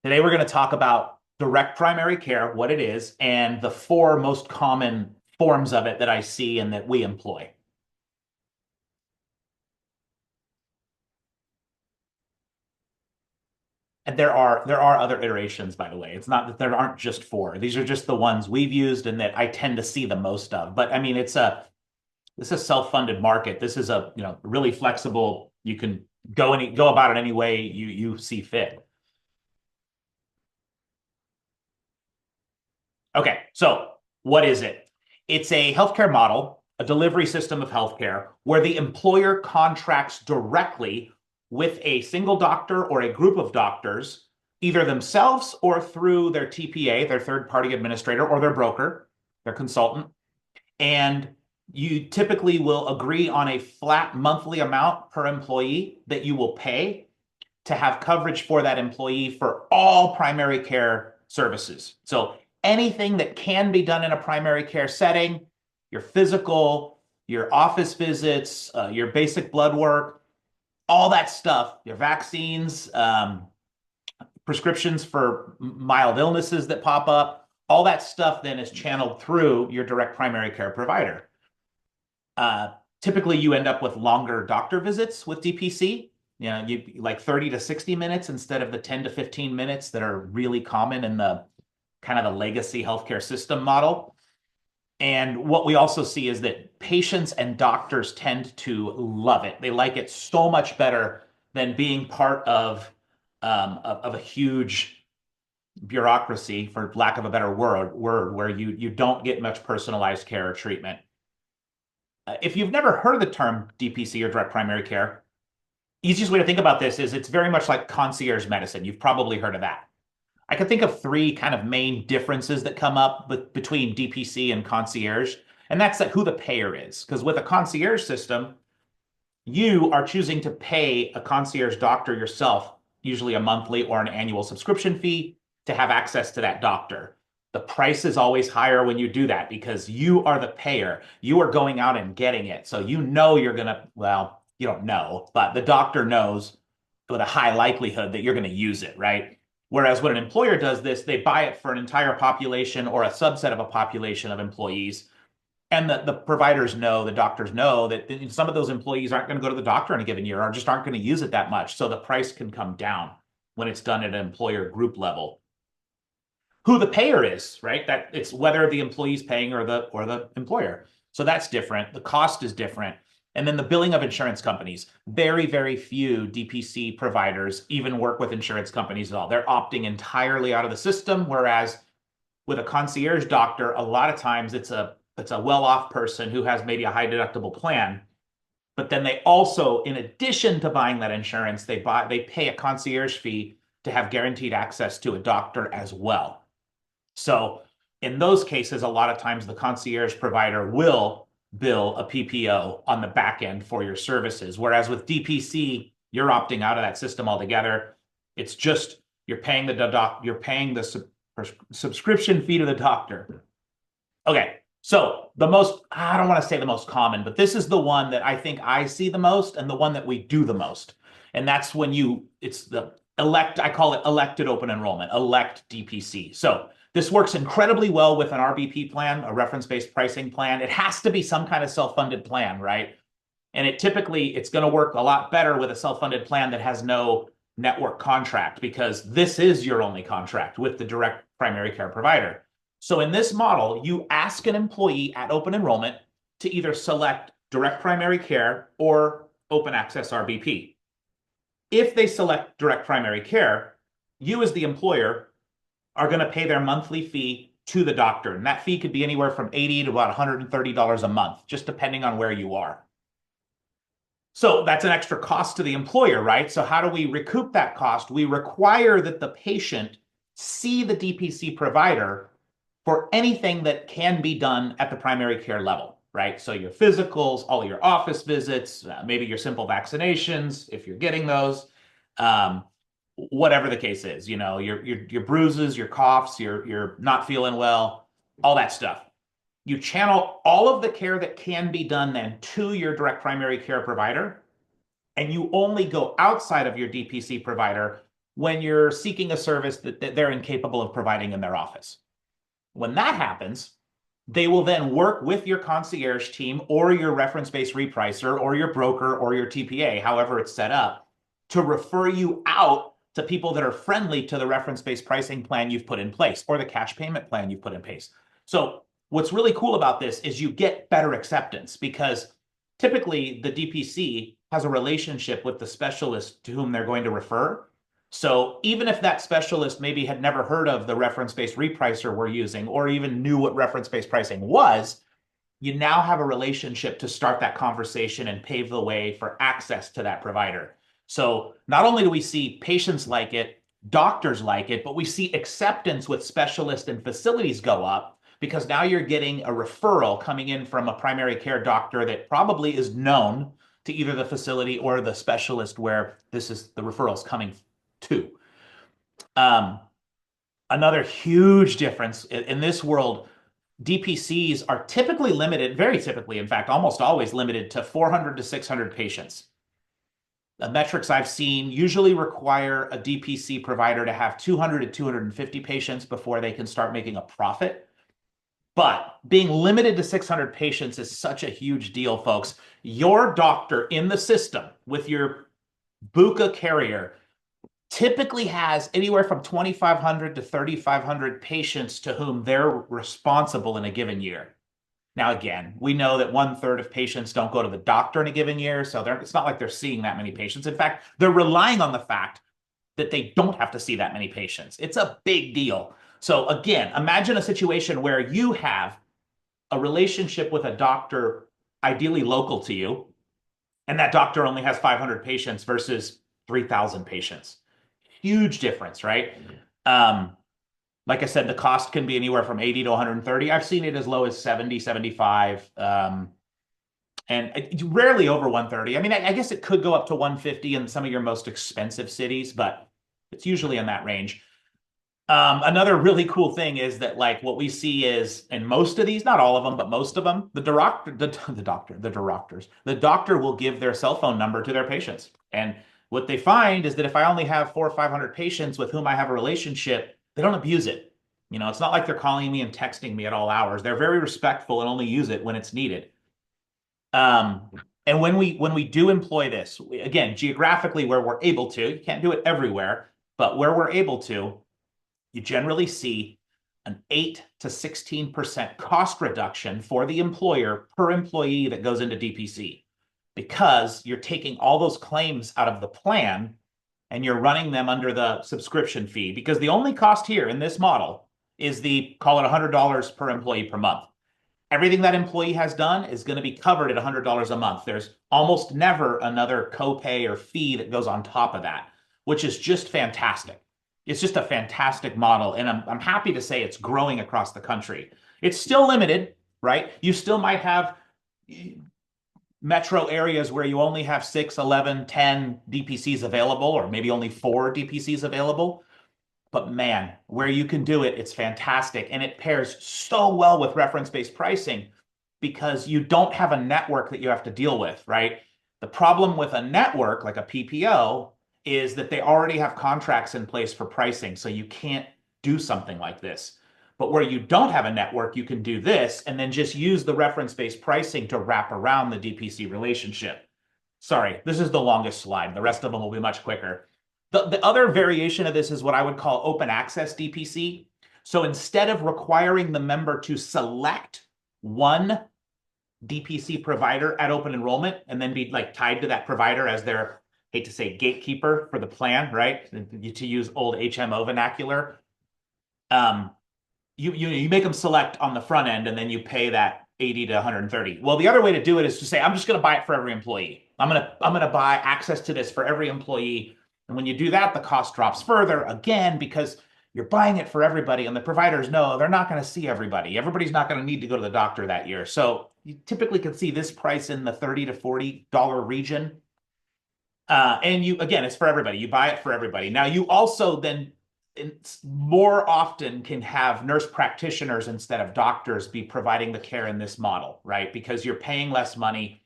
Today, we're going to talk about direct primary care, what it is, and the four most common forms of it that I see and that we employ. And there are other iterations, by the way. It's not that there aren't just four. These are just the ones we've used and that I tend to see the most of. But I mean, this is a self-funded market. This is a really flexible. You can go about it any way you see fit. Okay, so what is it? It's a healthcare model, a delivery system of healthcare where the employer contracts directly with a single doctor or a group of doctors, either themselves or through their TPA, their third party administrator, or their broker, their consultant. And you typically will agree on a flat monthly amount per employee that you will pay to have coverage for that employee for all primary care services. So anything that can be done in a primary care setting, your physical, your office visits, your basic blood work, all that stuff, your vaccines, prescriptions for mild illnesses that pop up, all that stuff then is channeled through your direct primary care provider. Uh, Typically, you end up with longer doctor visits with DPC. You like 30 to 60 minutes instead of the 10 to 15 minutes that are really common in the kind of the legacy healthcare system model. And what we also see is that patients and doctors tend to love it. They like it so much better than being part of a huge bureaucracy, for lack of a better word where you don't get much personalized care or treatment. If you've never heard of the term DPC or direct primary care, easiest way to think about this is it's very much like concierge medicine. You've probably heard of that. I can think of three kind of main differences that come up between DPC and concierge, and that's like who the payer is. Because with a concierge system, you are choosing to pay a concierge doctor yourself, usually a monthly or an annual subscription fee to have access to that doctor. The price is always higher when you do that because you are the payer. You are going out and getting it. So you know you're going to, well, you don't know, but the doctor knows with a high likelihood that you're going to use it, right? Whereas when an employer does this, they buy it for an entire population or a subset of a population of employees. And the providers know, the doctors know that some of those employees aren't going to go to the doctor in a given year or just aren't going to use it that much. So the price can come down when it's done at an employer group level. Who the payer is, right? That it's whether the employee's paying or the employer. So that's different. The cost is different. And then the billing of insurance companies. Very, very few DPC providers even work with insurance companies at all. They're opting entirely out of the system, whereas with a concierge doctor, a lot of times it's a well-off person who has maybe a high deductible plan, but then they also, in addition to buying that insurance, they pay a concierge fee to have guaranteed access to a doctor as well. So in those cases, a lot of times the concierge provider will bill a PPO on the back end for your services. Whereas with DPC, you're opting out of that system altogether. It's just you're paying the subscription fee to the doctor. Okay, so I don't want to say the most common, but this is the one that I think I see the most and the one that we do the most. And that's when it's the I call it elected open enrollment, elect DPC. So this works incredibly well with an RBP plan, a reference-based pricing plan. It has to be some kind of self-funded plan, right? And it's going to work a lot better with a self-funded plan that has no network contract because this is your only contract with the direct primary care provider. So in this model, you ask an employee at open enrollment to either select direct primary care or open access RBP. If they select direct primary care, you as the employer are going to pay their monthly fee to the doctor. And that fee could be anywhere from $80 to about $130 a month, just depending on where you are. So that's an extra cost to the employer, right? So how do we recoup that cost? We require that the patient see the DPC provider for anything that can be done at the primary care level, right? So your physicals, all your office visits, maybe your simple vaccinations, if you're getting those, whatever the case is, your bruises, your coughs, you're not feeling well, all that stuff. You channel all of the care that can be done then to your direct primary care provider, and you only go outside of your DPC provider when you're seeking a service that they're incapable of providing in their office. When that happens, they will then work with your concierge team or your reference-based repricer or your broker or your TPA, however it's set up, to refer you out to people that are friendly to the reference-based pricing plan you've put in place or the cash payment plan you've put in place. So what's really cool about this is you get better acceptance because typically the DPC has a relationship with the specialist to whom they're going to refer. So even if that specialist maybe had never heard of the reference-based repricer we're using or even knew what reference-based pricing was, you now have a relationship to start that conversation and pave the way for access to that provider. So not only do we see patients like it, doctors like it, but we see acceptance with specialists and facilities go up because now you're getting a referral coming in from a primary care doctor that probably is known to either the facility or the specialist where the referral is coming to. Another huge difference in this world, DPCs are typically limited, very typically, in fact, almost always limited to 400 to 600 patients. The metrics I've seen usually require a DPC provider to have 200 to 250 patients before they can start making a profit. But being limited to 600 patients is such a huge deal, folks. Your doctor in the system with your BUCA carrier typically has anywhere from 2,500 to 3,500 patients to whom they're responsible in a given year. Now, again, we know that 1/3 of patients don't go to the doctor in a given year, so it's not like they're seeing that many patients. In fact, they're relying on the fact that they don't have to see that many patients. It's a big deal. So again, imagine a situation where you have a relationship with a doctor, ideally local to you, and that doctor only has 500 patients versus 3,000 patients. Huge difference, right? Like I said, the cost can be anywhere from 80 to 130. I've seen it as low as 70, 75, and rarely over 130. I mean, I guess it could go up to 150 in some of your most expensive cities, but it's usually in that range. Another really cool thing is that like what we see is in most of these, not all of them, but most of them, the doctor will give their cell phone number to their patients. And what they find is that if I only have 400 or 500 patients with whom I have a relationship, they don't abuse it. You know, it's not like they're calling me and texting me at all hours. They're very respectful and only use it when it's needed. And when we do employ this, again, geographically where we're able to, you can't do it everywhere, but where we're able to, you generally see an 8 to 16% cost reduction for the employer per employee that goes into DPC because you're taking all those claims out of the plan and you're running them under the subscription fee because the only cost here in this model is call it $100 per employee per month. Everything that employee has done is going to be covered at $100 a month. There's almost never another copay or fee that goes on top of that, which is just fantastic. It's just a fantastic model, and I'm happy to say it's growing across the country. It's still limited, right? You still might have metro areas where you only have 6, 11, 10 DPCs available, or maybe only 4 DPCs available. But man, where you can do it, it's fantastic. And it pairs so well with reference-based pricing because you don't have a network that you have to deal with, right? The problem with a network like a PPO is that they already have contracts in place for pricing, so you can't do something like this. But where you don't have a network, you can do this and then just use the reference-based pricing to wrap around the DPC relationship. Sorry, this is the longest slide. The rest of them will be much quicker. The other variation of this is what I would call open access DPC. So instead of requiring the member to select one DPC provider at open enrollment and then be like tied to that provider as their, hate to say, gatekeeper for the plan, right? To use old HMO vernacular. You make them select on the front end and then you pay that 80 to 130. Well, the other way to do it is to say, I'm just going to buy it for every employee. I'm going to buy access to this for every employee. And when you do that, the cost drops further again because you're buying it for everybody and the providers know they're not going to see everybody. Everybody's not going to need to go to the doctor that year. So you typically can see this price in the $30 to $40 region. And again, it's for everybody. You buy it for everybody. Now you also then more often can have nurse practitioners instead of doctors be providing the care in this model, right? Because you're paying less money.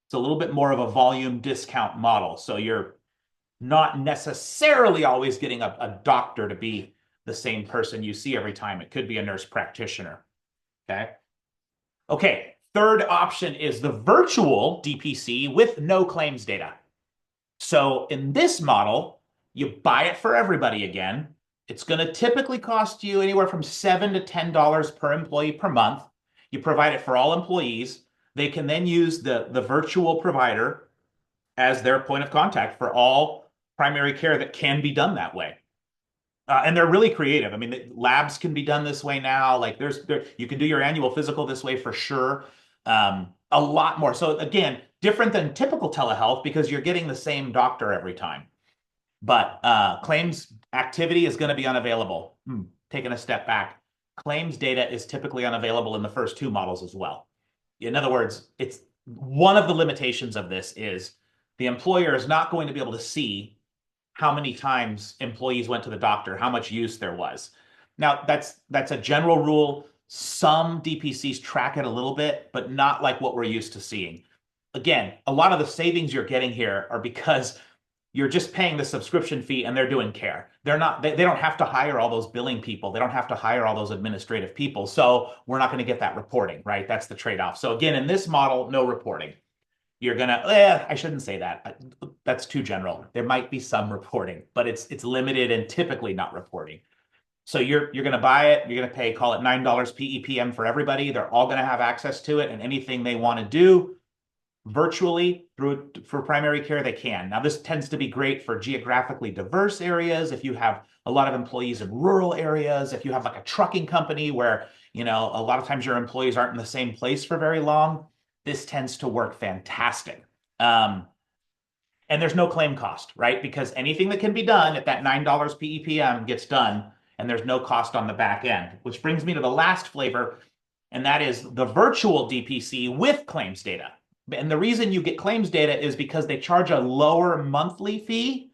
It's a little bit more of a volume discount model. So you're not necessarily always getting a doctor to be the same person you see every time. It could be a nurse practitioner. Okay. Okay. Third option is the virtual DPC with no claims data. So in this model, you buy it for everybody again. It's going to typically cost you anywhere from $7 to $10 per employee per month. You provide it for all employees. They can then use the virtual provider as their point of contact for all primary care that can be done that way. And they're really creative. I mean, the labs can be done this way now. Like you can do your annual physical this way for sure. A lot more. So again, different than typical telehealth because you're getting the same doctor every time. But claims activity is going to be unavailable. Taking a step back, claims data is typically unavailable in the first two models as well. In other words, it's one of the limitations of this is the employer is not going to be able to see how many times employees went to the doctor, how much use there was. Now, that's a general rule. Some DPCs track it a little bit, but not like what we're used to seeing. Again, a lot of the savings you're getting here are because you're just paying the subscription fee and they're doing care. They don't have to hire all those billing people. They don't have to hire all those administrative people. So we're not going to get that reporting, right? That's the trade-off. So again, in this model, no reporting. You're gonna, I shouldn't say that. That's too general. There might be some reporting, but it's limited and typically not reporting. So you're gonna buy it. You're gonna pay, call it $9 PEPM for everybody. They're all gonna have access to it, and anything they want to do virtually for primary care, they can. Now, this tends to be great for geographically diverse areas. If you have a lot of employees in rural areas, if you have like a trucking company where, a lot of times your employees aren't in the same place for very long, this tends to work fantastic. And there's no claim cost, right? Because anything that can be done at that $9 PEPM gets done, and there's no cost on the back end, which brings me to the last flavor, and that is the virtual DPC with claims data. And the reason you get claims data is because they charge a lower monthly fee,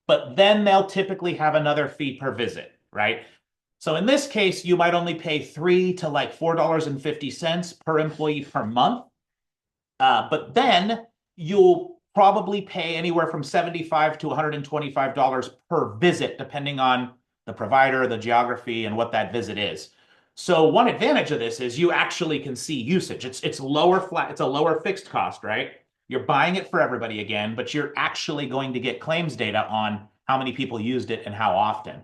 but then they'll typically have another fee per visit, right? So in this case, you might only pay $3 to like $4.50 per employee per month. But then you'll probably pay anywhere from $75 to $125 per visit, depending on the provider, the geography, and what that visit is. So one advantage of this is you actually can see usage. It's lower flat, it's a lower fixed cost, right? You're buying it for everybody again, but you're actually going to get claims data on how many people used it and how often.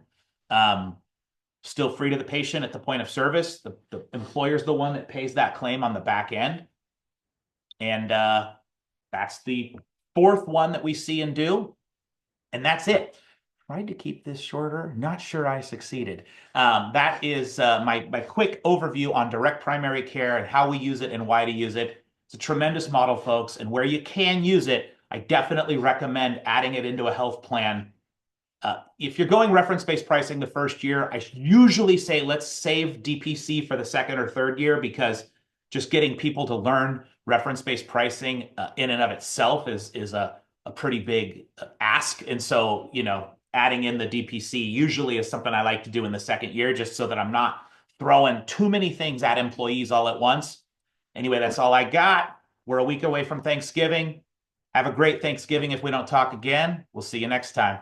Still free to the patient at the point of service. The employer's the one that pays that claim on the back end. And that's the fourth one that we see and do. And that's it. Tried to keep this shorter. Not sure I succeeded. That is my quick overview on direct primary care and how we use it and why to use it. It's a tremendous model, folks. And where you can use it, I definitely recommend adding it into a health plan. If you're going reference-based pricing the first year, I usually say let's save DPC for the second or third year because just getting people to learn reference-based pricing in and of itself is a pretty big ask. And so, adding in the DPC usually is something I like to do in the second year just so that I'm not throwing too many things at employees all at once. Anyway, that's all I got. We're a week away from Thanksgiving. Have a great Thanksgiving if we don't talk again. We'll see you next time.